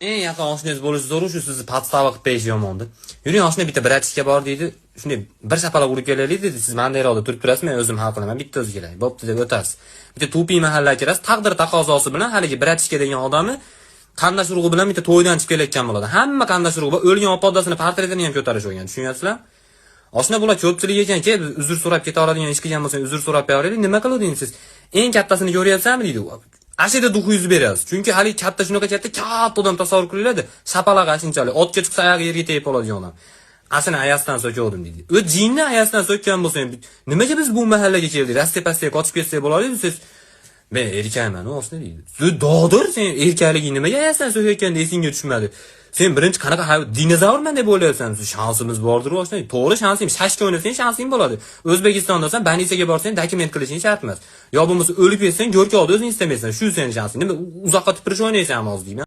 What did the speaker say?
Eng yaqin oshnangiz bo'lishi zo'r, shu sizni podstava qilib berish yomondir. Yuring oshna bitta bratishga bor deydi. Shunday bir shapaloq urib kelaylik dedi. Siz mandayroqda turib turasiz, men o'zim hal qilaman, bitta o'zi kelay. Bo'pti deb o'tasiz. Bitta to'piy mahallaga kirasiz, taqdir taqozosi bilan haligi bratishga degan odamni qandash urug'i bilan bitta to'ydan chiqib kelayotgan bo'ladi. Hamma qandash urug'i bor, o'lgan opa-odasini portretini ham ko'tarish o'rgan, tushunyapsizlar? Oshna bular ko'pchilik ekan-ki, uzr so'rab keta oladigan ish qilgan bo'lsangiz uzr so'rab beraylik. Nima qiluvdingiz siz? Eng kattasini ko'ryapsanmi deydi. Ashida duxingizni berasiz. Chunki hali katta shunaqa katta odam tasavvur qilinglar-da. Shapaloq ashunchalik. Otga chiqsa oyog'i yerga tegib oladigan odam. Asini ayasdan so'kavdim deydi. O jinni ayasdan so'kkan bo'lsa, nimaga biz bu mahallaga keldik? Rastepasiga qochib ketsak bo'ladi-ku siz. Men erkakman, o'sni deydi. Dodir sen erkakliging nimaga ayasdan so'kayotganda esingga tushmadi? Sen birinchi qanaqa dinozavrman deb o'ylayapsan? Shansimiz bordir o'shna. To'g'ri shansim, shashka o'ynasang shansing bo'ladi. O'zbekistondasan, Banisaga borsang dokument qilishing shart emas. Yo bo'lmasa o'lib ketsang, go'rkovda o'zing istamaysan. Shu sening shansing. Nima uzoqqa tupirish o'ynaysan hozir deyman.